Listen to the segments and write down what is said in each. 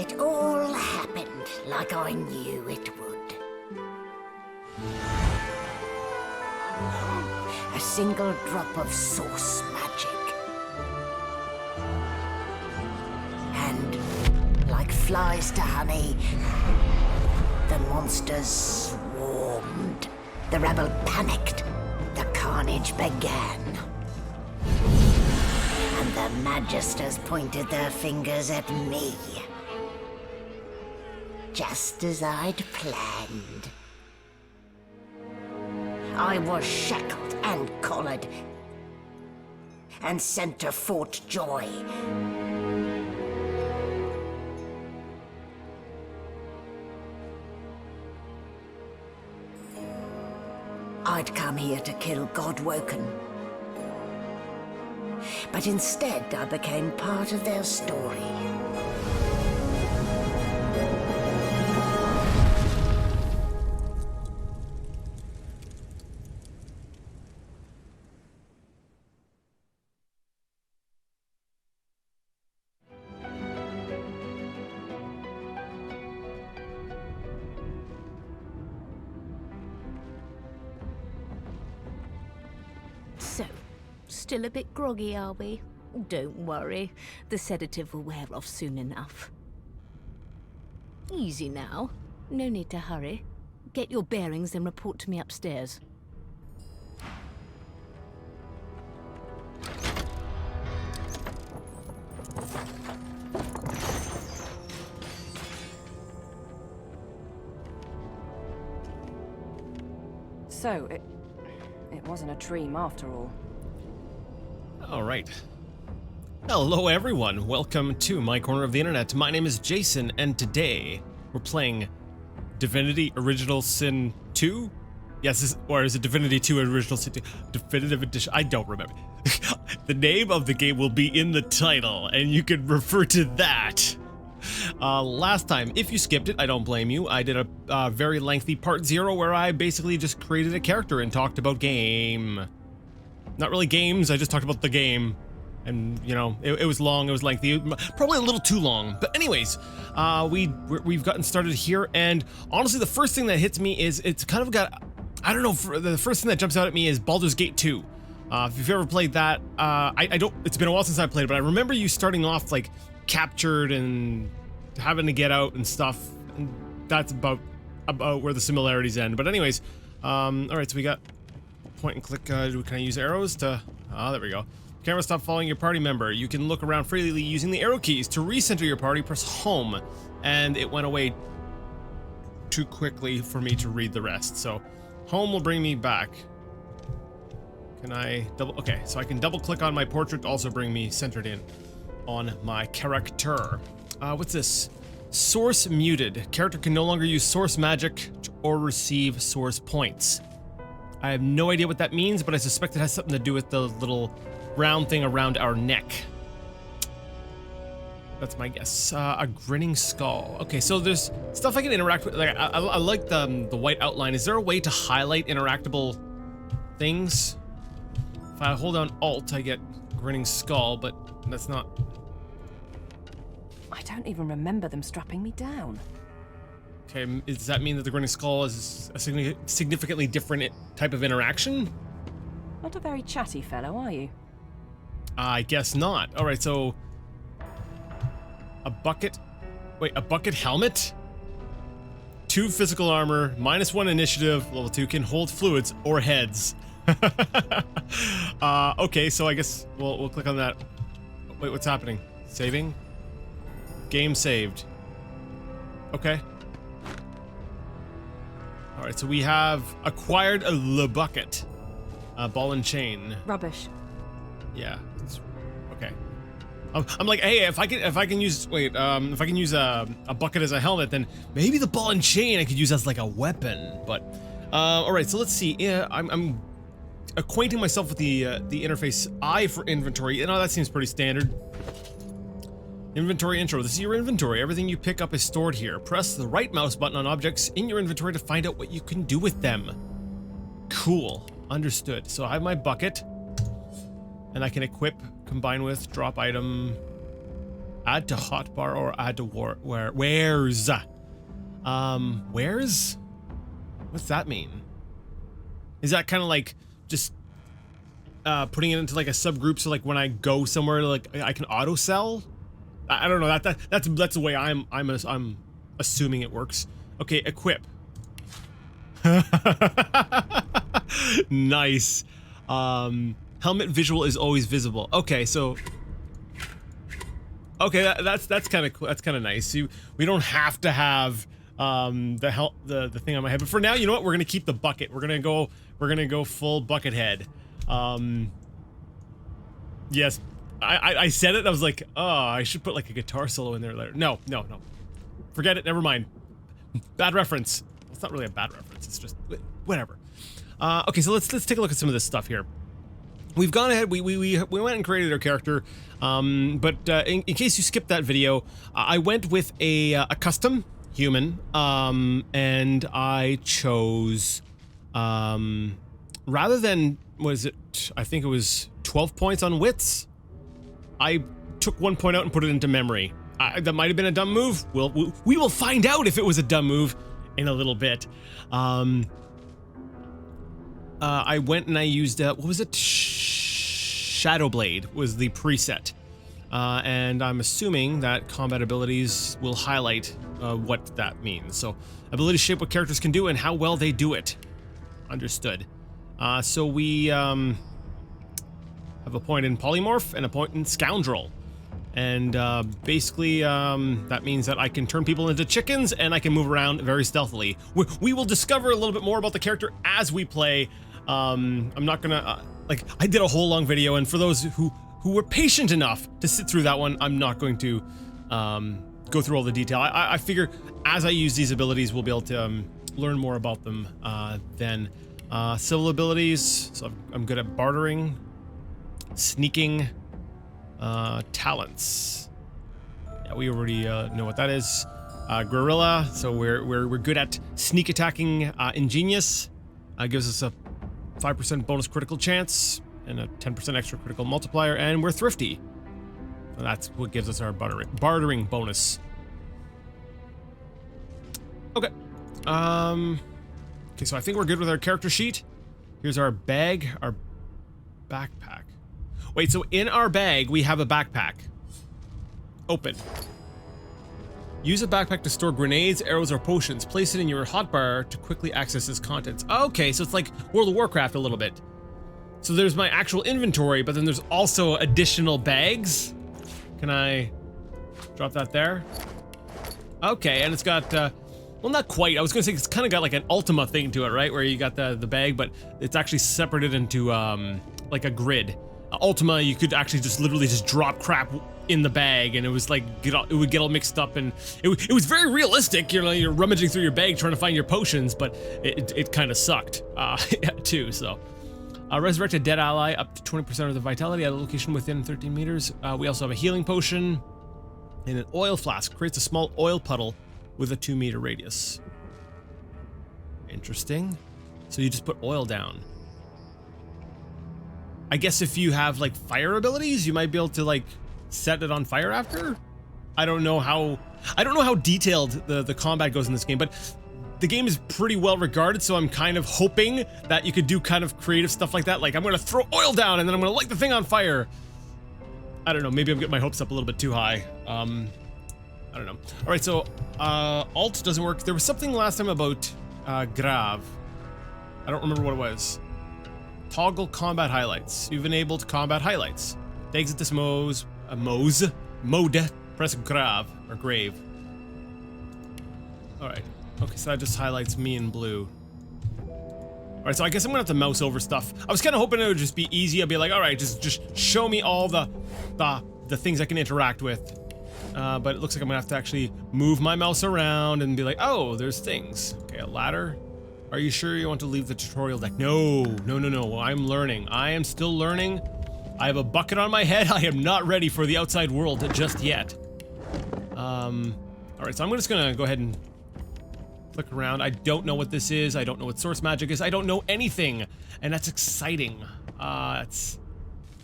It all happened like I knew it would. A single drop of source magic. And, like flies to honey, the monsters swarmed. The rebel panicked. The carnage began. And the Magisters pointed their fingers at me. Just as I'd planned. I was shackled and collared, and sent to Fort Joy. I'd come here to kill Godwoken. But instead, I became part of their story. So, still a bit groggy, are we? Don't worry, the sedative will wear off soon enough. Easy now. No need to hurry. Get your bearings and report to me upstairs. So, it wasn't a dream after all. All right. Hello, everyone. Welcome to my corner of the internet. My name is Jason, and today we're playing Divinity Original Sin 2? Yes, or is it Divinity 2 Original Sin 2? Definitive Edition? I don't remember. The name of the game will be in the title, and you can refer to that. Last time, if you skipped it, I don't blame you. I did a very lengthy part 0 where I basically just created a character and talked about game. Not really games, I just talked about the game. And, you know, it was long, it was lengthy, probably a little too long. But anyways, we've gotten started here, and honestly, the first thing that hits me is it's kind of got, I don't know, the first thing that jumps out at me is Baldur's Gate 2. If you've ever played that, I don't, it's been a while since I played it, but I remember you starting off, like, captured and having to get out and stuff, and that's about where the similarities end. But anyways, all right, so we got point and click. Can I use arrows to, there we go. Camera stop following your party member. You can look around freely using the arrow keys. To recenter your party, press home, and it went away too quickly for me to read the rest. So home will bring me back. Can I double, okay, so I can double click on my portrait to also bring me centered in on my character. What's this? Source muted. Character can no longer use source magic or receive source points. I have no idea what that means, but I suspect it has something to do with the little round thing around our neck. That's my guess. A grinning skull. Okay, so there's stuff I can interact with. Like, I like the white outline. Is there a way to highlight interactable things? If I hold down Alt, I get grinning skull, but that's not. I don't even remember them strapping me down. Okay, does that mean that the grinning skull is a significantly different type of interaction? Not a very chatty fellow, are you? I guess not. All right, so a bucket. Wait, a bucket helmet? 2 physical armor, -1 initiative, level 2 can hold fluids or heads. Okay, so I guess we'll click on that. Wait, what's happening? Saving? Game saved. Okay. All right, so we have acquired a bucket, ball and chain. Rubbish. Yeah. Okay. I'm like, hey, if I can use a bucket as a helmet, then maybe the ball and chain I could use as like a weapon. But all right, so let's see. Yeah, I'm acquainting myself with the interface I for inventory. You know, that seems pretty standard. Inventory intro. This is your inventory. Everything you pick up is stored here. Press the right mouse button on objects in your inventory to find out what you can do with them. Cool. Understood. So I have my bucket, and I can equip, combine with, drop item. Add to hotbar or add to wares. Wares? What's that mean? Is that kind of like just putting it into like a subgroup so like when I go somewhere like I can auto sell? I don't know. That's the way I'm assuming it works. Okay, equip. Nice. Helmet visual is always visible. Okay, so okay, that's kind of cool. That's kind of nice. We don't have to have the thing on my head, but for now, you know what? We're gonna keep the bucket. We're gonna go full bucket head. Yes, I said it. I was like, oh, I should put like a guitar solo in there later. No, forget it. Never mind. Bad reference. Well, it's not really a bad reference. It's just whatever. Okay, so let's take a look at some of this stuff here. We've gone ahead. We went and created our character. But in case you skipped that video, I went with a custom human, and I chose rather than I think it was 12 points on wits. I took 1 point out and put it into memory. That might have been a dumb move. We will find out if it was a dumb move in a little bit. I went and I used what was it? Shadowblade was the preset, and I'm assuming that combat abilities will highlight what that means. So abilities shape what characters can do and how well they do it. Understood. So we have a point in polymorph and a point in scoundrel. And basically that means that I can turn people into chickens and I can move around very stealthily. We will discover a little bit more about the character as we play. I'm not gonna like I did a whole long video, and for those who were patient enough to sit through that one, I'm not going to go through all the detail. I figure as I use these abilities, we'll be able to learn more about them then. Civil abilities, so I'm good at bartering, sneaking, talents. Yeah, we already know what that is. Guerrilla, so we're good at sneak attacking. Ingenious gives us a 5% bonus critical chance and a 10% extra critical multiplier, and we're thrifty. So that's what gives us our bartering bonus. Okay. Okay, so I think we're good with our character sheet. Here's our bag, our backpack. Wait, so in our bag, we have a backpack. Open. Use a backpack to store grenades, arrows, or potions. Place it in your hotbar to quickly access its contents. Okay, so it's like World of Warcraft a little bit. So there's my actual inventory, but then there's also additional bags. Can I drop that there? Okay, and it's got, well, not quite. I was gonna say it's kind of got like an Ultima thing to it, right? Where you got the bag, but it's actually separated into like a grid. Ultima, you could actually just literally just drop crap in the bag, and it was like it would get all mixed up, and it was very realistic. You know, you're rummaging through your bag trying to find your potions, but it kind of sucked too. So, resurrect a dead ally up to 20% of the vitality at a location within 13 meters. We also have a healing potion and an oil flask. Creates a small oil puddle with a 2-meter radius. Interesting. So you just put oil down. I guess if you have like fire abilities, you might be able to like set it on fire after. I don't know how detailed the combat goes in this game, but the game is pretty well regarded, so I'm kind of hoping that you could do kind of creative stuff like that. Like I'm gonna throw oil down and then I'm gonna light the thing on fire. I don't know, maybe I'm getting my hopes up a little bit too high. I don't know. All right, so alt doesn't work. There was something last time about Grav. I don't remember what it was. Toggle combat highlights. You've enabled combat highlights. To exit this mode, press Grav or Grave. All right. Okay, so that just highlights me in blue. All right, so I guess I'm gonna have to mouse over stuff. I was kind of hoping it would just be easy. I'd be like, all right, just show me all the things I can interact with. But it looks like I'm gonna have to actually move my mouse around and be like, oh, there's things. Okay, a ladder. Are you sure you want to leave the tutorial deck? No. I'm learning. I am still learning. I have a bucket on my head. I am not ready for the outside world just yet. All right, so I'm just gonna go ahead and click around. I don't know what this is. I don't know what source magic is. I don't know anything, and that's exciting. There's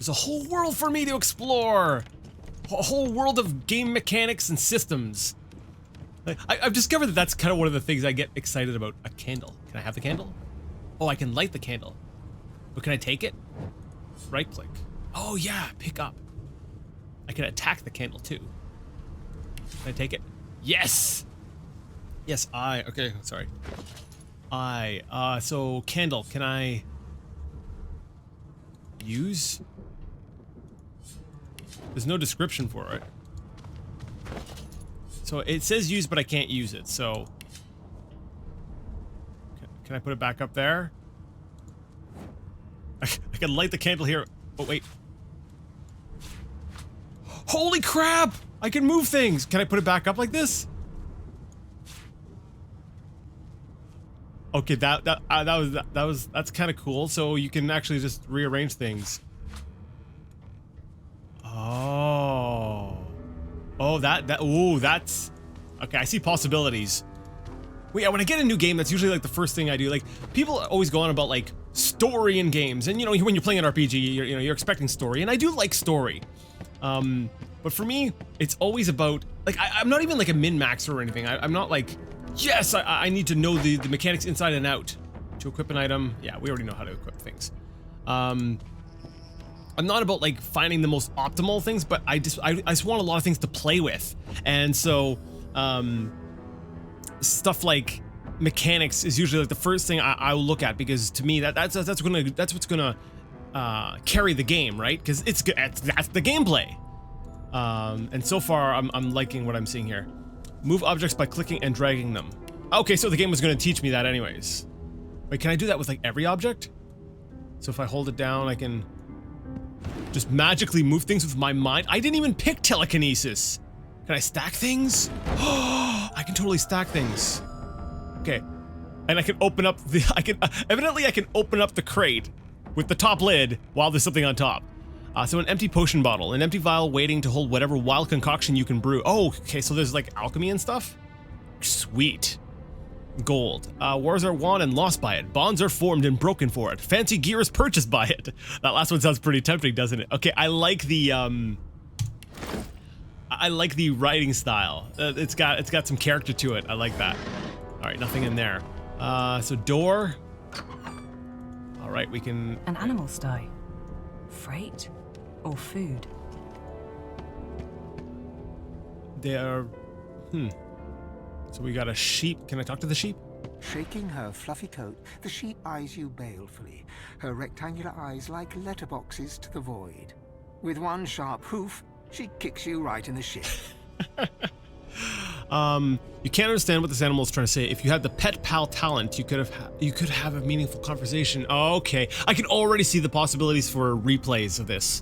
a whole world for me to explore. a whole world of game mechanics and systems. Like, I've discovered that that's kind of one of the things I get excited about. A candle. Can I have the candle? Oh, I can light the candle. But can I take it? Right click. Oh yeah, pick up. I can attack the candle too. Can I take it? Yes! Yes, okay, sorry. So candle, can I use? There's no description for it. So it says use, but I can't use it, so. Can I put it back up there? I can light the candle here. Oh, wait. Holy crap! I can move things! Can I put it back up like this? Okay, that's kind of cool. So you can actually just rearrange things. Oh. Oh, that's... Okay, I see possibilities. Well, yeah, when I get a new game, that's usually like the first thing I do. Like, people always go on about like story in games, and you know, when you're playing an RPG, you're expecting story, and I do like story. But for me, it's always about like I'm not even like a min-maxer or anything. I'm not like, yes, I need to know the mechanics inside and out. To equip an item, yeah, we already know how to equip things. I'm not about like finding the most optimal things, but I just want a lot of things to play with, and so stuff like mechanics is usually like the first thing I will look at, because to me that's what's gonna carry the game, right? Because that's the gameplay. And so far I'm liking what I'm seeing here. Move objects by clicking and dragging them. Okay, so the game was gonna teach me that anyways. Wait, can I do that with like every object? So if I hold it down, I can just magically move things with my mind. I didn't even pick telekinesis. Can I stack things? Oh, I can totally stack things. Okay, and I can open up the. Evidently I can open up the crate with the top lid while there's something on top. So an empty potion bottle, an empty vial waiting to hold whatever wild concoction you can brew. Oh, okay, so there's like alchemy and stuff. Sweet. Gold. Wars are won and lost by it. Bonds are formed and broken for it. Fancy gear is purchased by it. That last one sounds pretty tempting, doesn't it? Okay, I like the writing style. It's got some character to it. I like that. All right, nothing in there. So door. All right, we can. An animal sty. Freight or food? They are. So we got a sheep. Can I talk to the sheep? Shaking her fluffy coat, the sheep eyes you balefully, her rectangular eyes like letterboxes to the void. With one sharp hoof, she kicks you right in the shin. You can't understand what this animal is trying to say. If you had the pet pal talent, you could have a meaningful conversation. Oh, okay, I can already see the possibilities for replays of this.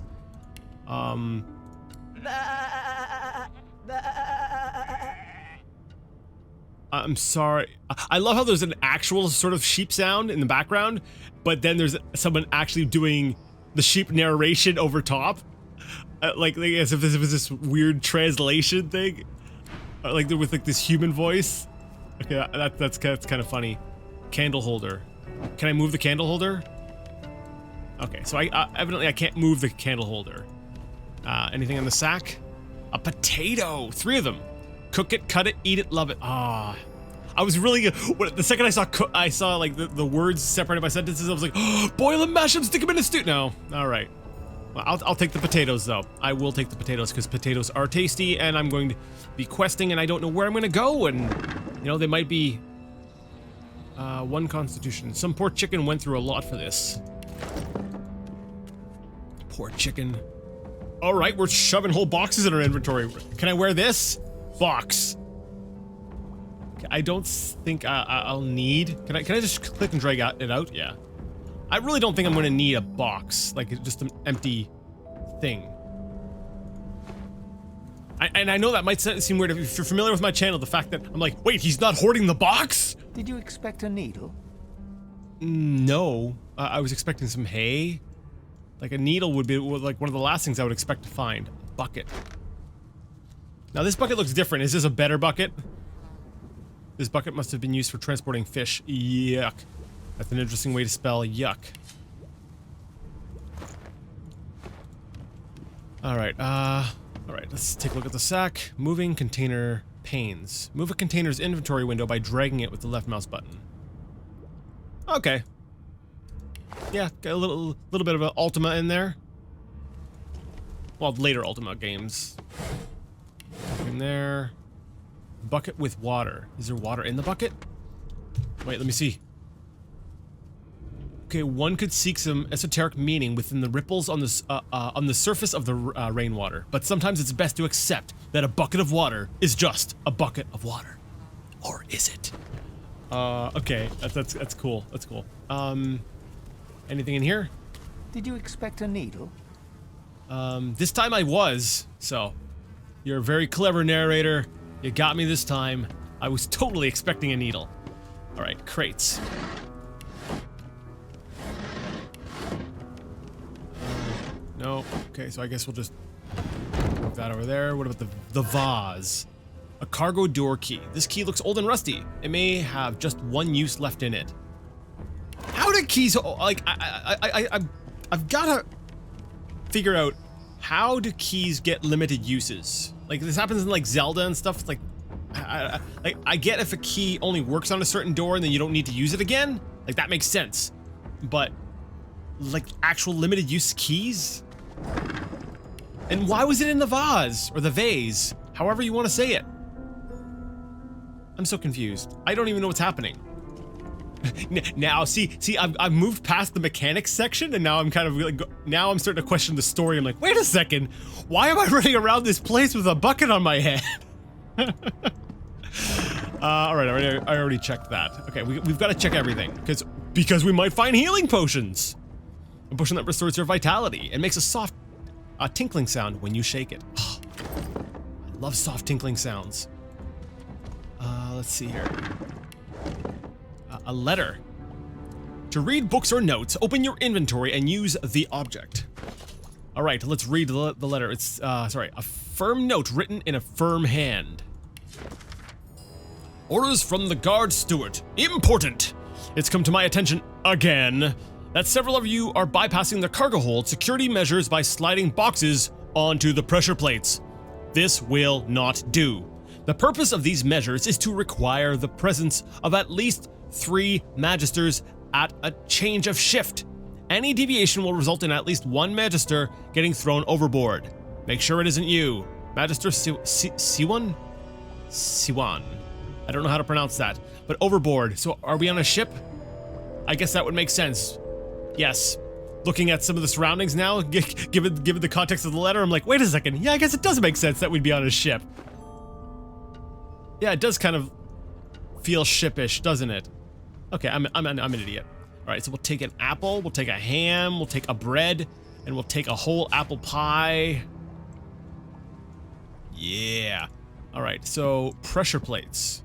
I'm sorry. I love how there's an actual sort of sheep sound in the background, but then there's someone actually doing the sheep narration over top, like as if this was this weird translation thing, like with like this human voice. Okay, that's kind of funny. Candle holder. Can I move the candle holder? Okay, so evidently I can't move the candle holder. Anything in the sack? A potato. 3 of them. Cook it, cut it, eat it, love it. Ah, I was really the second I saw like the words separated by sentences, I was like, oh, boil them, mash them, stick them in a stew. No, all right. Well, I'll take the potatoes though. I will take the potatoes because potatoes are tasty, and I'm going to be questing, and I don't know where I'm going to go, and you know they might be. 1 constitution. Some poor chicken went through a lot for this. Poor chicken. All right, we're shoving whole boxes in our inventory. Can I wear this? Box. I don't think I'll need. Can I just click and drag it out? Yeah. I really don't think I'm going to need a box, like just an empty thing. And I know that might seem weird if you're familiar with my channel. The fact that I'm like, wait, he's not hoarding the box? Did you expect a needle? No, I was expecting some hay. Like a needle would be like one of the last things I would expect to find. Bucket. Now this bucket looks different. Is this a better bucket? This bucket must have been used for transporting fish. Yuck. That's an interesting way to spell yuck. Alright, Alright, let's take a look at the sack. Moving container panes. Move a container's inventory window by dragging it with the left mouse button. Okay. Yeah, got a little bit of an Ultima in there. Well, later Ultima games. In there. Bucket with water. Is there water in the bucket? Wait, let me see. Okay, one could seek some esoteric meaning within the ripples on the surface of the rainwater, but sometimes it's best to accept that a bucket of water is just a bucket of water. Or is it? Okay, that's cool. That's cool. Anything in here? Did you expect a needle? This time I was, so you're a very clever narrator. You got me this time. I was totally expecting a needle. All right, crates. No. Okay, so I guess we'll just move that over there. What about the vase? A cargo door key. This key looks old and rusty. It may have just one use left in it. How do keys, like, I've gotta figure out, how do keys get limited uses? Like, this happens in, like, Zelda and stuff. Like, I get if a key only works on a certain door and then you don't need to use it again. Like, that makes sense. But, like, actual limited use keys? And why was it in the vase? Or the vase? However you want to say it. I'm so confused. I don't even know what's happening. Now, see, I've moved past the mechanics section, and now I'm kind of like, now I'm starting to question the story. I'm like, wait a second, why am I running around this place with a bucket on my head? All right, I already checked that. Okay, we've got to check everything because we might find healing potions. A potion that restores your vitality and makes a soft, tinkling sound when you shake it. Oh, I love soft tinkling sounds. Let's see here. A letter. To read books or notes, open your inventory and use the object. All right, let's read the letter. It's, sorry, a firm note written in a firm hand. Orders from the guard steward. Important! It's come to my attention again that several of you are bypassing the cargo hold security measures by sliding boxes onto the pressure plates. This will not do. The purpose of these measures is to require the presence of at least 3 magisters at a change of shift. Any deviation will result in at least 1 magister getting thrown overboard. Make sure it isn't you. Magister Siwan? Siwan. I don't know how to pronounce that, but overboard. So are we on a ship? I guess that would make sense. Yes. Looking at some of the surroundings now, given the context of the letter, I'm like, wait a second. Yeah, I guess it does make sense that we'd be on a ship. Yeah, it does kind of feel shippish, doesn't it? Okay, I'm an idiot. All right, so we'll take an apple, we'll take a ham, we'll take a bread, and we'll take a whole apple pie. Yeah. All right, so pressure plates.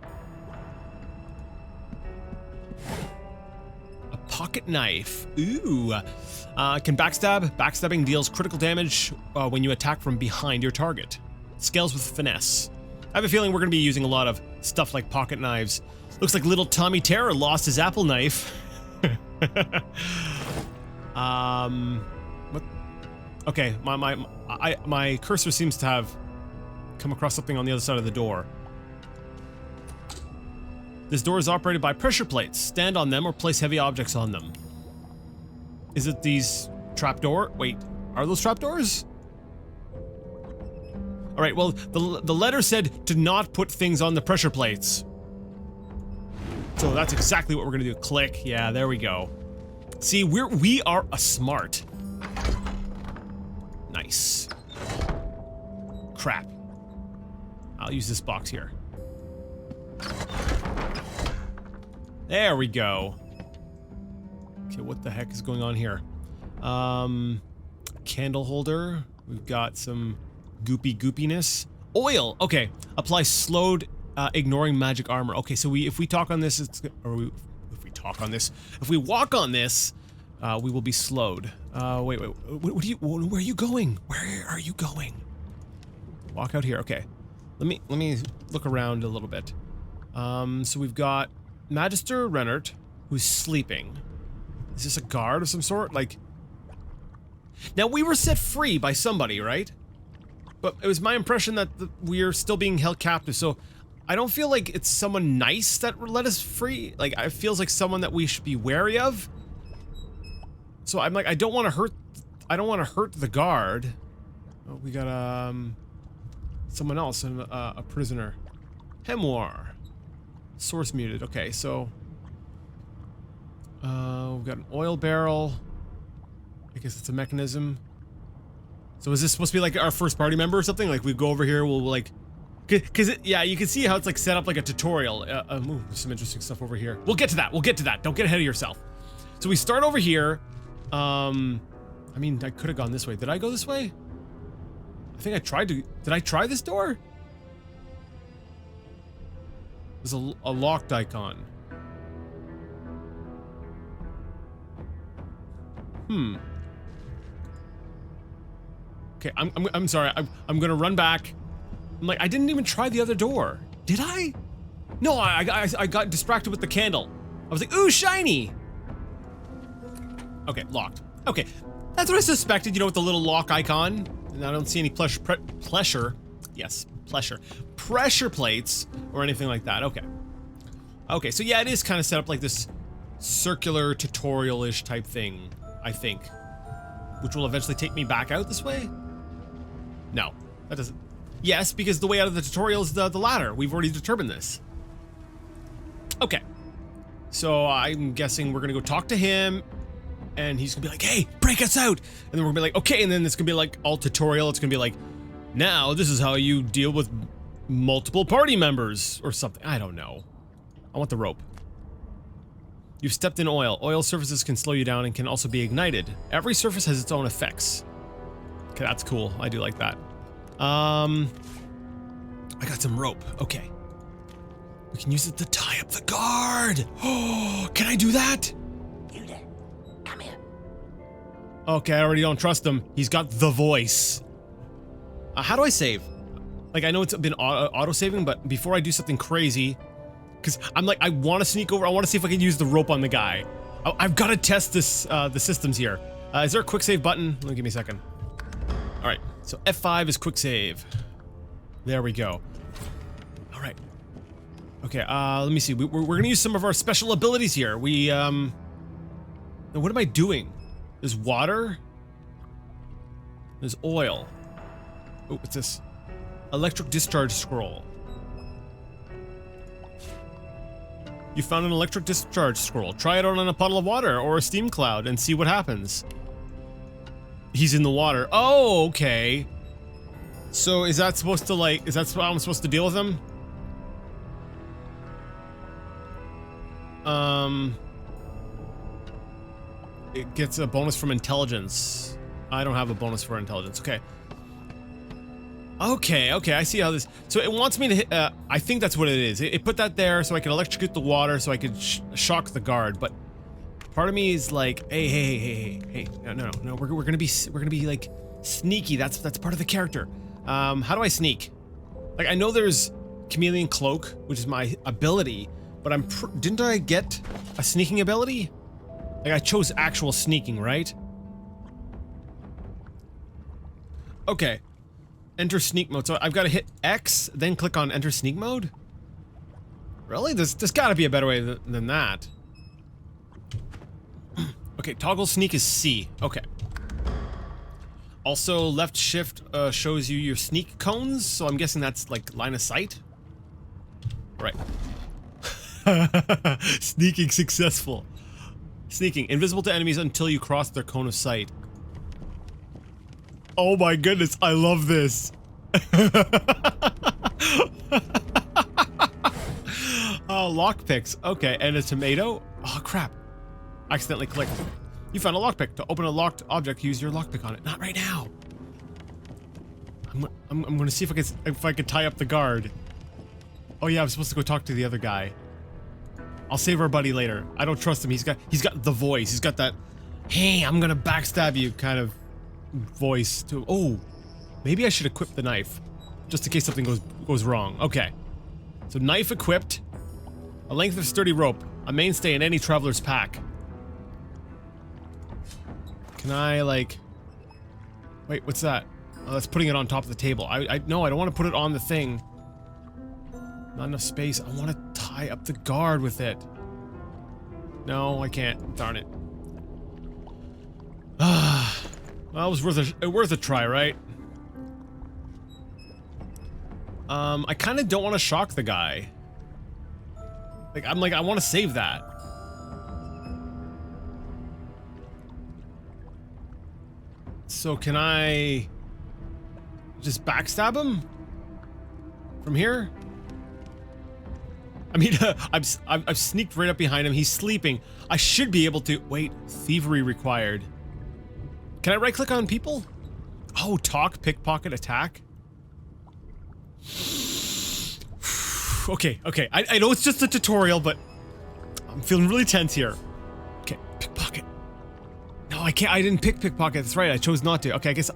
A pocket knife. Ooh. Can backstab. Backstabbing deals critical damage when you attack from behind your target. Scales with finesse. I have a feeling we're going to be using a lot of stuff like pocket knives. Looks like little Tommy Terror lost his apple knife. What? Okay, my cursor seems to have come across something on the other side of the door. This door is operated by pressure plates. Stand on them or place heavy objects on them. Is it these trapdoor? Wait, are those trapdoors? All right, well, the letter said to not put things on the pressure plates. So that's exactly what we're gonna do. Click. Yeah, there we go. See, we are a smart. Nice. Crap. I'll use this box here. There we go. Okay, what the heck is going on here? Candle holder. We've got some goopiness. Oil. Okay. Apply slowed, ignoring magic armor. Okay, so if we talk on this, if we walk on this, we will be slowed. Wait. Where are you going? Where are you going? Walk out here. Okay. Let me look around a little bit. So we've got Magister Rennert, who's sleeping. Is this a guard of some sort? Like, now we were set free by somebody, right? But it was my impression that we're still being held captive, so I don't feel like it's someone nice that let us free. Like, it feels like someone that we should be wary of. So I'm like, I don't want to hurt the guard. Oh, we got, someone else, a prisoner. Hemoir. Source muted. Okay, so... we've got an oil barrel. I guess it's a mechanism. So is this supposed to be like our first party member or something? Like we go over here, we'll like... Cause yeah, you can see how it's like set up like a tutorial. Ooh, there's some interesting stuff over here. We'll get to that, Don't get ahead of yourself. So we start over here. I mean, I could have gone this way. Did I go this way? I think I tried to... Did I try this door? There's a locked icon. Okay, I'm sorry. I'm gonna run back. I'm like, I didn't even try the other door. Did I? No, I got distracted with the candle. I was like, ooh, shiny. Okay, locked. Okay, that's what I suspected, you know, with the little lock icon. And I don't see any pressure plates or anything like that. Okay. Okay, so yeah, it is kind of set up like this circular tutorial-ish type thing, I think. Which will eventually take me back out this way? No, that doesn't. Yes, because the way out of the tutorial is the ladder. We've already determined this. Okay. So I'm guessing we're gonna go talk to him, and he's gonna be like, hey, break us out! And then we're gonna be like, okay, and then it's gonna be like all tutorial. It's gonna be like, now this is how you deal with multiple party members, or something. I don't know. I want the rope. You've stepped in oil. Oil surfaces can slow you down and can also be ignited. Every surface has its own effects. Okay, that's cool. I do like that. I got some rope. Okay. We can use it to tie up the guard. Oh, can I do that? You there. Come here. Okay, I already don't trust him. He's got the voice. How do I save? Like, I know it's been auto-saving, but before I do something crazy, because I'm like, I want to sneak over. I want to see if I can use the rope on the guy. I've got to test this, the systems here. Is there a quick save button? Let me give me a second. All right, so F5 is quick save. There we go. All right. Okay, let me see. We're gonna use some of our special abilities here. Now what am I doing? There's water. There's oil. Oh, what's this? Electric discharge scroll. You found an electric discharge scroll. Try it out on a puddle of water or a steam cloud and see what happens. He's in the water. Oh, okay. So is that supposed to like, is that how I'm supposed to deal with him? It gets a bonus from intelligence. I don't have a bonus for intelligence. Okay. Okay, I see how this... So it wants me to hit... I think that's what it is. It put that there so I can electrocute the water so I could shock the guard, but... Part of me is like, hey, no, we're gonna be like sneaky. That's part of the character. How do I sneak? Like, I know there's Chameleon Cloak, which is my ability, but didn't I get a sneaking ability? Like, I chose actual sneaking, right? Okay. Enter sneak mode. So I've got to hit X, then click on enter sneak mode? Really? There's gotta be a better way than that. Okay, toggle sneak is C. Okay. Also, left shift shows you your sneak cones, so I'm guessing that's like line of sight? Right. Sneaking successful. Sneaking. Invisible to enemies until you cross their cone of sight. Oh my goodness, I love this. Oh, lockpicks. Okay, and a tomato. Oh, crap. Accidentally clicked. You found a lockpick. To open a locked object, use your lockpick on it. Not right now. I'm gonna see if I can tie up the guard. Oh yeah, I'm supposed to go talk to the other guy. I'll save our buddy later. I don't trust him. He's got the voice. He's got that, hey, I'm gonna backstab you kind of voice to. Oh, maybe I should equip the knife, just in case something goes wrong. Okay, so knife equipped, a length of sturdy rope, a mainstay in any traveler's pack. Can I like? Wait, what's that? Oh, that's putting it on top of the table. No, I don't want to put it on the thing. Not enough space. I want to tie up the guard with it. No, I can't. Darn it. Well, it was worth a try, right? I kind of don't want to shock the guy. I want to save that. So can I just backstab him from here? I mean, I've sneaked right up behind him. He's sleeping. I should be able to. Wait, thievery required. Can I right click on people? Oh, talk, pickpocket, attack. Okay. I know it's just a tutorial, but I'm feeling really tense here. Okay, pickpocket. No, I can't. I didn't pick pickpocket. That's right. I chose not to. Okay, I guess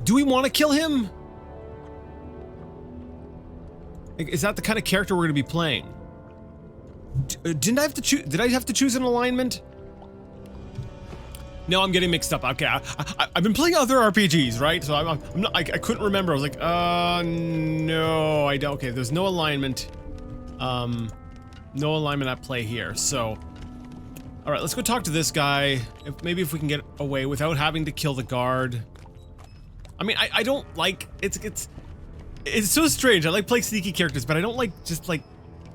do we want to kill him? Is that the kind of character we're going to be playing? Didn't I have to choose? Did I have to choose an alignment? No, I'm getting mixed up. Okay, I've been playing other RPGs, right? So I'm not, I couldn't remember. I was like, no, I don't. Okay, there's no alignment. No alignment at play here. So, all right, let's go talk to this guy. Maybe if we can get away without having to kill the guard. I mean, I don't like it's so strange. I like playing sneaky characters, but I don't like just like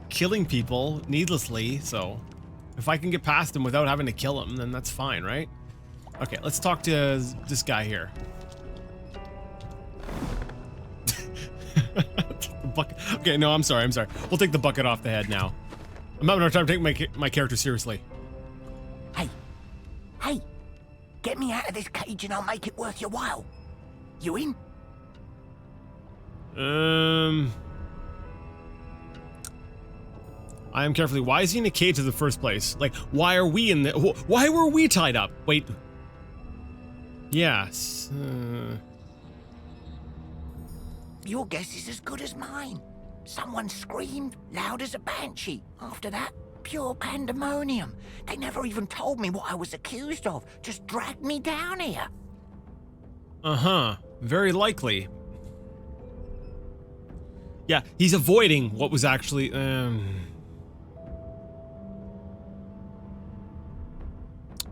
killing people needlessly. So, if I can get past him without having to kill him, then that's fine, right? Okay, let's talk to this guy here. Okay, no, I'm sorry. We'll take the bucket off the head now. I'm having a hard time taking my character seriously. Hey, get me out of this cage and I'll make it worth your while. You in? I am carefully. Why is he in a cage in the first place? Like, why are we in the? Why were we tied up? Wait. Yes. Your guess is as good as mine. Someone screamed loud as a banshee. After that, pure pandemonium. They never even told me what I was accused of. Just dragged me down here. Uh-huh. Very likely. Yeah, he's avoiding what was actually,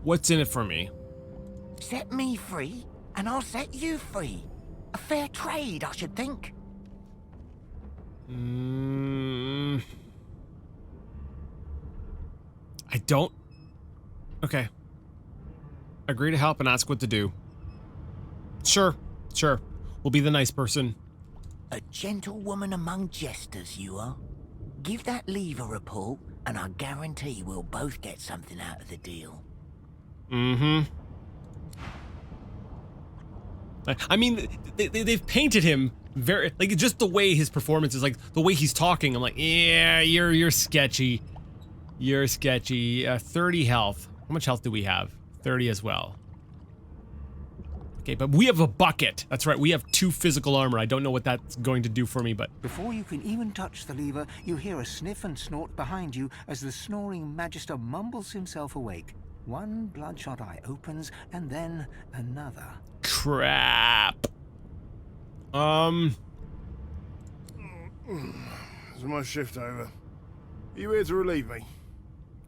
What's in it for me? Set me free, and I'll set you free. A fair trade, I should think. I don't... Okay. Agree to help and ask what to do. Sure. We'll be the nice person. A gentlewoman among jesters, you are. Give that lever a pull, and I guarantee we'll both get something out of the deal. Mm-hmm. I mean, they've painted him very, like, just the way his performance is, like, the way he's talking, I'm like, yeah, you're sketchy. You're sketchy. 30 health. How much health do we have? 30 as well. Okay, but we have a bucket. That's right, we have 2 physical armor. I don't know what that's going to do for me, but... Before you can even touch the lever, you hear a sniff and snort behind you as the snoring magister mumbles himself awake. One bloodshot eye opens, and then another. Crap. Is my shift over? Are you here to relieve me?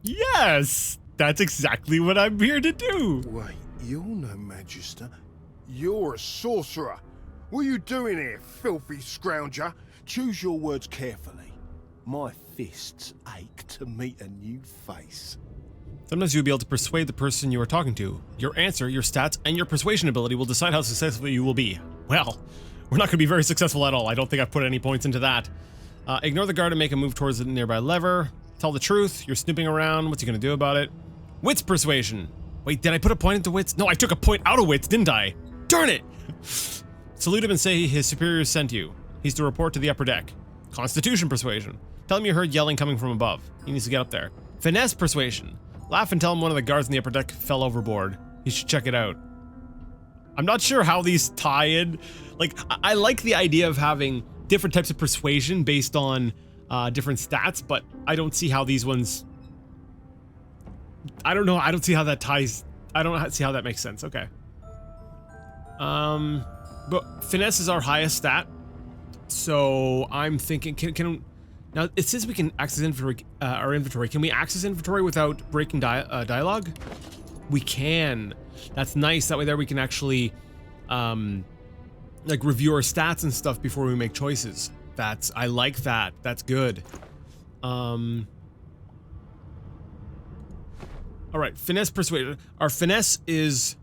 Yes! That's exactly what I'm here to do! Wait, you're no magister. You're a sorcerer. What are you doing here, filthy scrounger? Choose your words carefully. My fists ache to meet a new face. Sometimes you'll be able to persuade the person you are talking to. Your answer, your stats, and your persuasion ability will decide how successful you will be. Well, we're not going to be very successful at all. I don't think I've put any points into that. Ignore the guard and make a move towards the nearby lever. Tell the truth. You're snooping around. What's he going to do about it? Wits persuasion. Wait, did I put a point into wits? No, I took a point out of wits, didn't I? Darn it! Salute him and say his superiors sent you. He's to report to the upper deck. Constitution persuasion. Tell him you heard yelling coming from above. He needs to get up there. Finesse persuasion. Laugh and tell him one of the guards in the upper deck fell overboard. He should check it out. I'm not sure how these tie in. Like, I like the idea of having different types of persuasion based on different stats, but I don't see how these ones... I don't know. I don't see how that ties... I don't see how that makes sense. Okay. But finesse is our highest stat. So I'm thinking, can now it says we can access inventory, our inventory. Can we access inventory without breaking dialogue? We can. That's nice. That way there we can actually, like review our stats and stuff before we make choices. I like that. That's good. All right, finesse persuasion. Our finesse is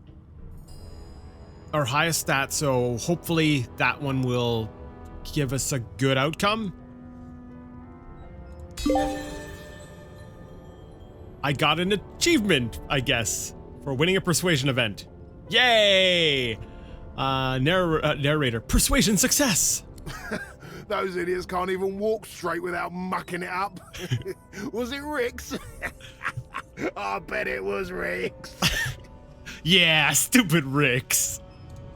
our highest stat, so hopefully that one will give us a good outcome. I got an achievement, I guess, for winning a persuasion event. Yay! Narrator, persuasion success! Those idiots can't even walk straight without mucking it up. Was it Rick's? I bet it was Rick's. Yeah, stupid Ricks.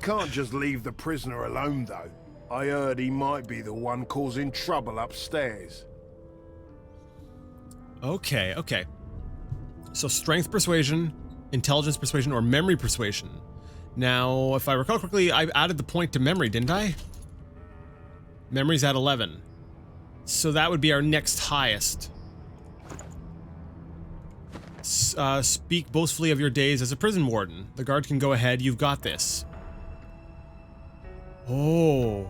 Can't just leave the prisoner alone, though. I heard he might be the one causing trouble upstairs. Okay, okay. So strength persuasion, intelligence persuasion, or memory persuasion. Now, if I recall correctly, I added the point to memory, didn't I? Memory's at 11. So that would be our next highest. Speak boastfully of your days as a prison warden. The guard can go ahead, you've got this. Oh.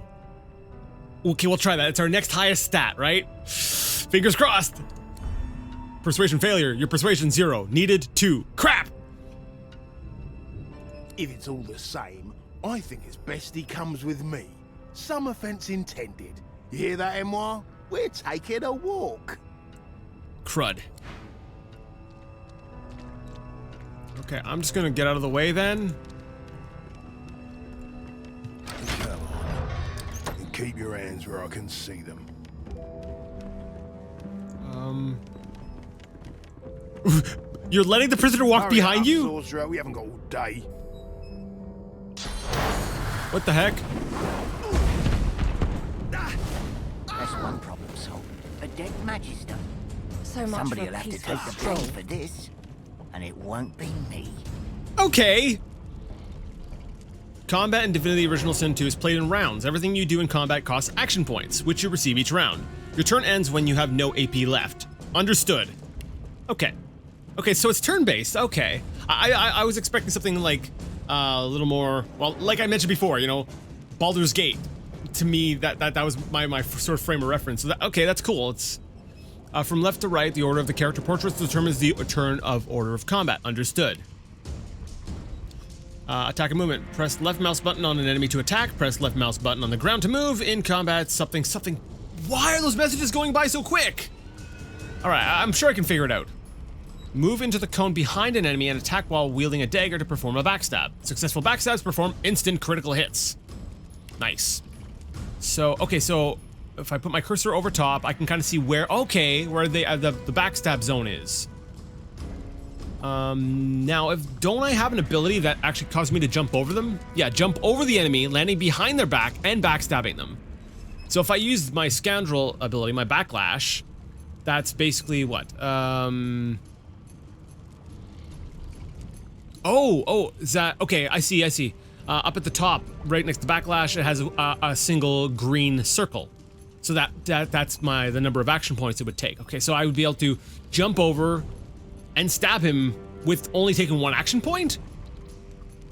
Okay, we'll try that. It's our next highest stat, right? Fingers crossed. Persuasion failure. Your persuasion 0. Needed 2. Crap! If it's all the same, I think it's best he comes with me. Some offense intended. You hear that, Emoire? We're taking a walk. Crud. Okay, I'm just gonna get out of the way then. Come on. And keep your hands where I can see them. You're letting the prisoner walk Hurry behind up, you? Sorcerer. We haven't got all day. What the heck? That's one problem solved. A dead magister. So much Somebody for will have to peaceful take the stroll. blame for this. And it won't be me. Okay. Combat in Divinity Original Sin 2 is played in rounds. Everything you do in combat costs action points, which you receive each round. Your turn ends when you have no AP left. Understood. Okay. Okay, so it's turn-based. Okay. I was expecting something like a little more, well, like I mentioned before, you know, Baldur's Gate. To me, that was my sort of frame of reference. So okay, that's cool. It's from left to right, the order of the character portraits determines the turn of order of combat. Understood. Attack and movement. Press left mouse button on an enemy to attack. Press left mouse button on the ground to move. In combat, something. Why are those messages going by so quick? All right, I'm sure I can figure it out. Move into the cone behind an enemy and attack while wielding a dagger to perform a backstab. Successful backstabs perform instant critical hits. Nice. So, okay, so if I put my cursor over top, I can kind of see where the backstab zone is. Now, don't I have an ability that actually causes me to jump over them? Yeah, jump over the enemy, landing behind their back and backstabbing them. So if I use my scoundrel ability, my backlash, that's basically what? Oh, is that, okay, I see. Up at the top, right next to backlash, it has a single green circle. So that's the number of action points it would take. Okay, so I would be able to jump over and stab him with only taking 1 action point?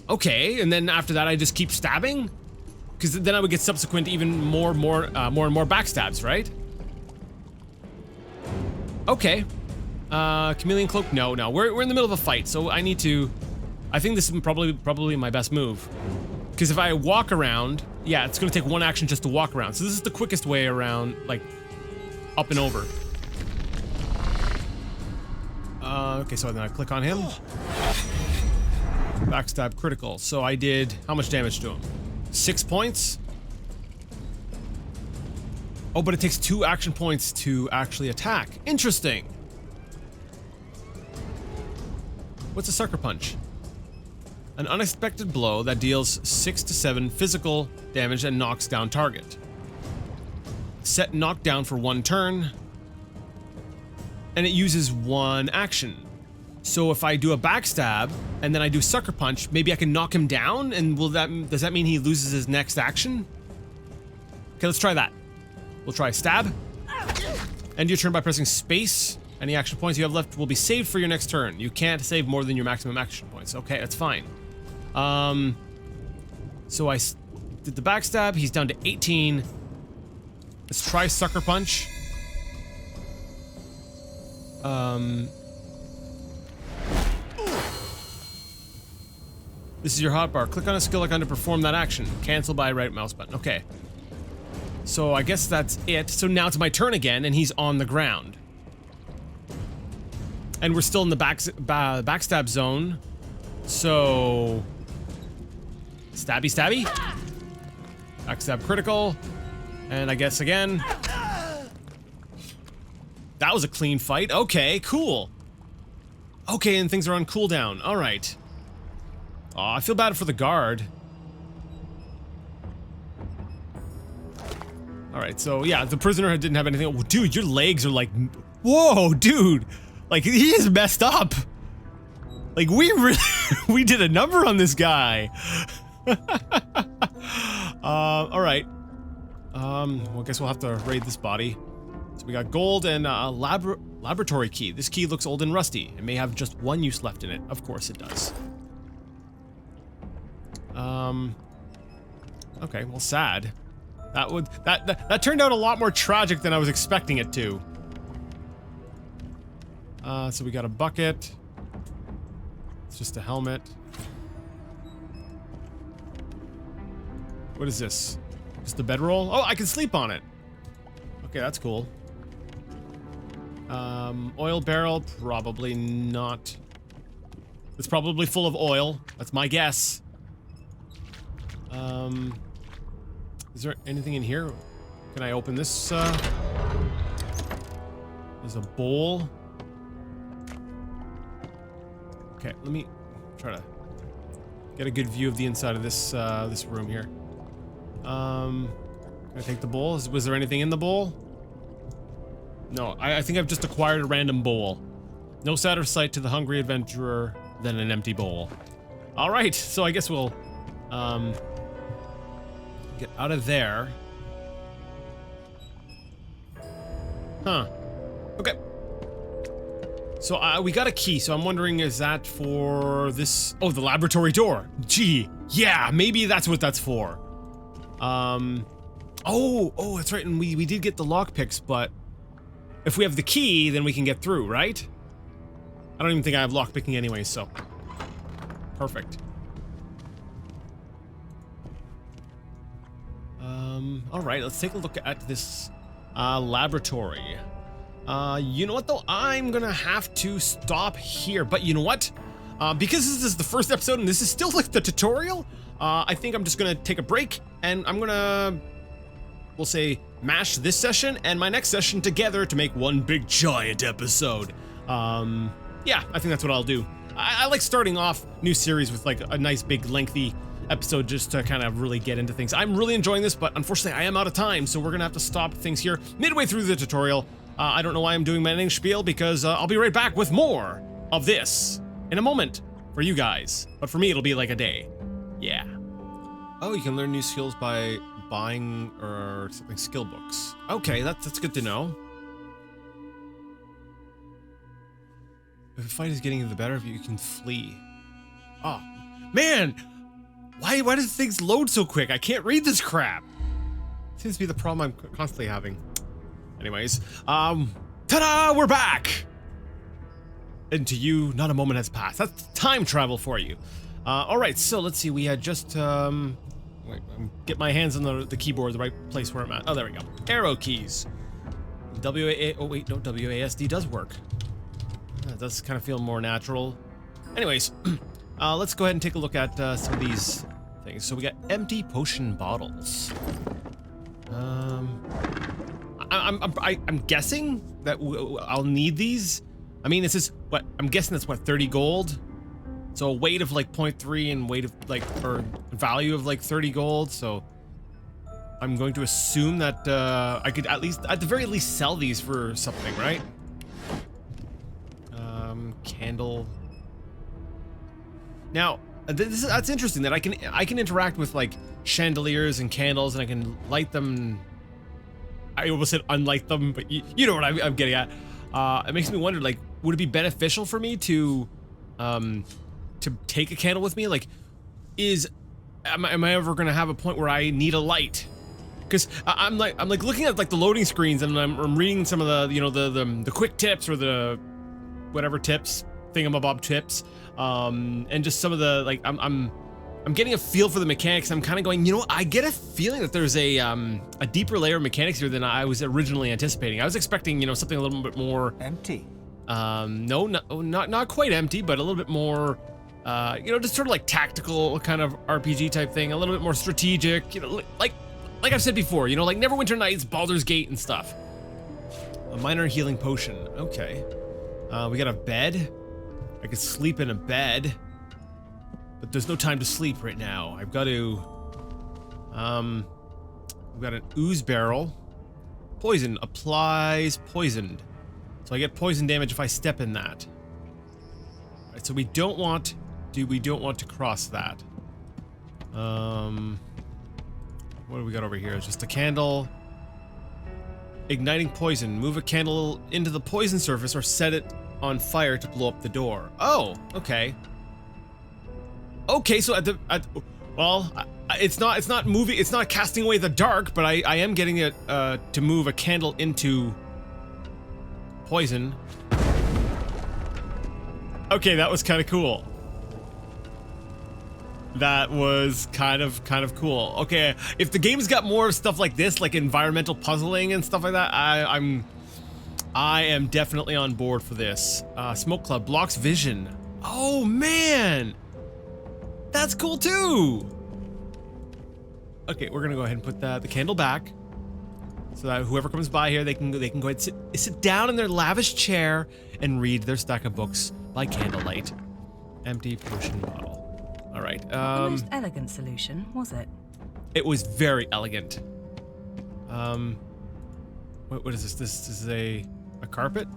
Okay, and then after that I just keep stabbing? Because then I would get subsequent even more and more backstabs, right? Okay. Chameleon cloak? No. We're in the middle of a fight, so I need to... I think this is probably my best move. Because if I walk around, yeah, it's gonna take 1 action just to walk around. So this is the quickest way around, like, up and over. Okay, so then I click on him. Backstab critical. So I did how much damage to him? 6 points? Oh, but it takes 2 action points to actually attack. Interesting. What's a sucker punch? An unexpected blow that deals 6 to 7 physical damage and knocks down target. Set knockdown for 1 turn. And it uses 1 action. So if I do a backstab and then I do sucker punch, maybe I can knock him down, and does that mean he loses his next action? Okay, let's try that. We'll try stab. End your turn by pressing space. Any action points you have left will be saved for your next turn. You can't save more than your maximum action points. Okay, that's fine. So I did the backstab. He's down to 18. Let's try sucker punch. This is your hotbar. Click on a skill icon to perform that action. Cancel by right mouse button. Okay. So I guess that's it. So now it's my turn again, and he's on the ground. And we're still in the backstab zone. So... Stabby stabby. Backstab critical. And I guess again. That was a clean fight. Okay, cool. Okay, and things are on cooldown. Alright. Aw, I feel bad for the guard. Alright, so yeah, the prisoner didn't have anything. Oh, dude, your legs are like... Whoa, dude! Like, he is messed up! Like, we really... we did a number on this guy! Alright. Well, I guess we'll have to raid this body. So we got gold and a laboratory key. This key looks old and rusty. It may have just one use left in it. Of course it does. Okay, well, sad. That turned out a lot more tragic than I was expecting it to. So we got a bucket. It's just a helmet. What is this? Just a bedroll? Oh, I can sleep on it. Okay, that's cool. Oil barrel, probably not. It's probably full of oil. That's my guess. Is there anything in here? Can I open this? There's a bowl. Okay, let me try to get a good view of the inside of this this room here. Can I take the bowl? Was there anything in the bowl? No, I think I've just acquired a random bowl. No sadder sight to the hungry adventurer than an empty bowl. All right, so I guess we'll get out of there. Huh. Okay. So we got a key, so I'm wondering, is that for this? Oh, the laboratory door. Gee, yeah, maybe that's what that's for. Oh, that's right, and we did get the lockpicks, but if we have the key, then we can get through, right? I don't even think I have lockpicking anyway, so perfect. All right, let's take a look at this laboratory. You know what though? I'm gonna have to stop here, but you know what? Because this is the first episode and this is still like the tutorial, I think I'm just gonna take a break and I'm gonna, we'll say, mash this session and my next session together to make one big giant episode. Yeah, I think that's what I'll do. I like starting off new series with like a nice big lengthy episode just to kind of really get into things. I'm really enjoying this, but unfortunately I am out of time, so we're gonna have to stop things here midway through the tutorial. I don't know why I'm doing my ending spiel, because I'll be right back with more of this in a moment for you guys. But for me, it'll be like a day. Yeah. Oh, you can learn new skills by buying or something skill books. Okay, that's good to know. If a fight is getting the better of you, you can flee. Oh, man! Why does things load so quick? I can't read this crap. Seems to be the problem I'm constantly having. Anyways, ta-da! We're back! And to you, not a moment has passed. That's time travel for you. Alright, so let's see, we had just, wait, get my hands on the keyboard, the right place where I'm at. Oh, there we go. Arrow keys. Oh wait, no, WASD does work. That does kind of feel more natural. Anyways, let's go ahead and take a look at some of these things. So we got empty potion bottles. I'm guessing that I'll need these. I mean, this is what I'm guessing. That's what, 30 gold. So a weight of like 0.3 and weight of like, or value of like 30 gold. So I'm going to assume that I could at the very least sell these for something, right? Candle. Now, that's interesting that I can interact with like chandeliers and candles, and I can light them. I almost said unlight them, but you know what I'm getting at. It makes me wonder, like, would it be beneficial for me to take a candle with me? Like, am I ever gonna have a point where I need a light? Because I'm like looking at like the loading screens, and I'm reading some of the, you know, the quick tips, or the whatever tips, thingamabob tips, and just some of the, like, I'm getting a feel for the mechanics. I'm kind of going, you know, I get a feeling that there's a deeper layer of mechanics here than I was originally anticipating. I was expecting, you know, something a little bit more Empty. no, not quite empty, but a little bit more, you know, just sort of like tactical kind of RPG type thing, a little bit more strategic, you know, like I've said before, you know, like Neverwinter Nights, Baldur's Gate and stuff. A minor healing potion. Okay. We got a bed. I could sleep in a bed, but there's no time to sleep right now. I've got to, we've got an ooze barrel. Poison applies poisoned. So I get poison damage if I step in that. All right, so we don't want to cross that. What do we got over here? It's just a candle. Igniting poison. Move a candle into the poison surface or set it on fire to blow up the door. Oh, okay. Okay, so it's not moving. It's not casting away the dark, but I am getting it to move a candle into poison. Okay, that was kind of cool. That was kind of cool. Okay, if the game's got more stuff like this, like environmental puzzling and stuff like that, I am definitely on board for this. Smoke Club blocks vision. Oh man, that's cool too. Okay, we're gonna go ahead and put the candle back, so that whoever comes by here, they can go ahead and sit down in their lavish chair and read their stack of books by candlelight. Empty potion bottle. All right. The most elegant solution, was it? It was very elegant. What is this? This is a carpet?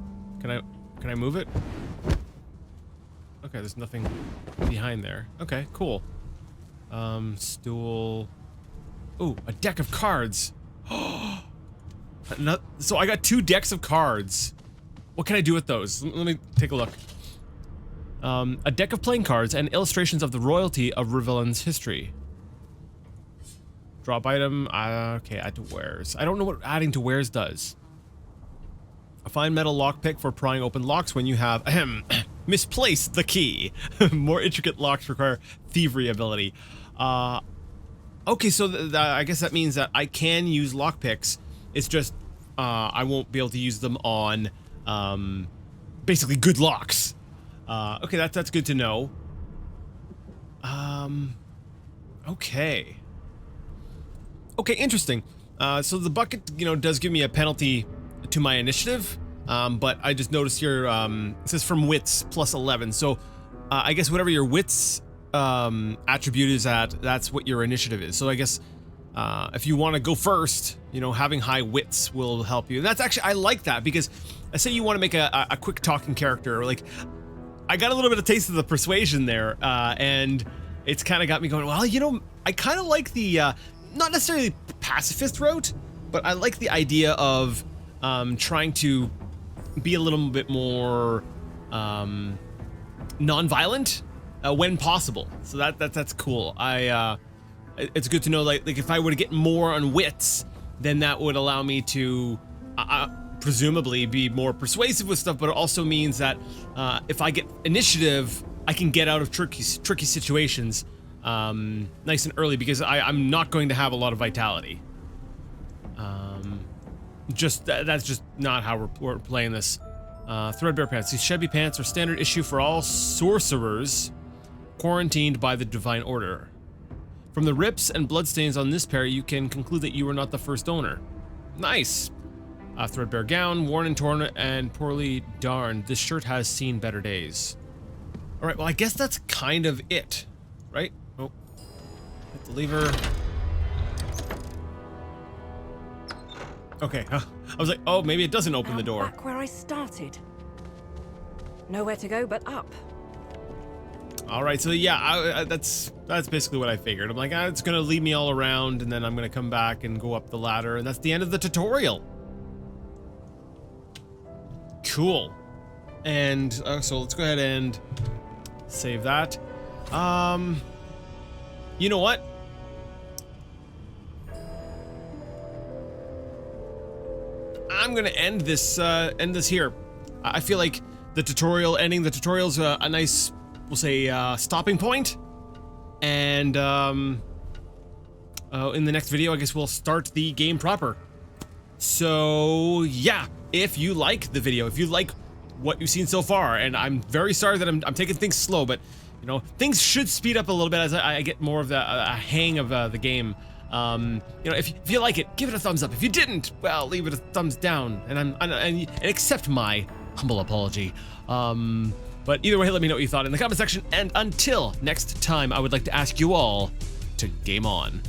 Can I move it? Okay, there's nothing behind there. Okay, cool. Stool. Ooh, a deck of cards. So I got 2 decks of cards. What can I do with those? Let me take a look. A deck of playing cards and illustrations of the royalty of Rivellin's history. Drop item. Okay, add to wares. I don't know what adding to wares does. A fine metal lockpick for prying open locks when you have misplaced the key. More intricate locks require thievery ability. Okay, so I guess that means that I can use lockpicks. It's just I won't be able to use them on basically good locks. Okay, that's good to know. Okay. Okay, interesting. So the bucket, you know, does give me a penalty to my initiative, but I just noticed here, it says from wits plus 11. So I guess whatever your wits attribute is at, that's what your initiative is. So I guess if you want to go first, you know, having high wits will help you. And that's actually, I like that, because I say you want to make a quick talking character, or like, I got a little bit of taste of the persuasion there, and it's kind of got me going, well, you know, I kind of like the, not necessarily pacifist route, but I like the idea of trying to be a little bit more non-violent when possible. So that's cool. It's good to know, like if I were to get more on wits, then that would allow me to presumably be more persuasive with stuff, but it also means that if I get initiative, I can get out of tricky situations nice and early, because I'm not going to have a lot of vitality. That's just not how we're playing this. Threadbare pants. These shabby pants are standard issue for all sorcerers quarantined by the Divine Order. From the rips and bloodstains on this pair, you can conclude that you were not the first owner. Nice. Threadbare gown, worn and torn and poorly darned. This shirt has seen better days. All right, well, I guess that's kind of it, right? Oh, hit the lever. Okay, I was like, oh, maybe it doesn't open the door. Back where I started. Nowhere to go but up. All right, so yeah, that's basically what I figured. I'm like, it's gonna lead me all around, and then I'm gonna come back and go up the ladder, and that's the end of the tutorial. Cool. And so let's go ahead and save that. You know what? I'm gonna end this here. I feel like the ending the tutorial's a nice, we'll say, stopping point. And in the next video, I guess we'll start the game proper. So yeah, if you like the video, if you like what you've seen so far, and I'm very sorry that I'm taking things slow, but you know, things should speed up a little bit as I get more of a hang of the game. You know, if you like it, give it a thumbs up. If you didn't, well, leave it a thumbs down, and accept my humble apology. But either way, let me know what you thought in the comment section, and until next time, I would like to ask you all to game on.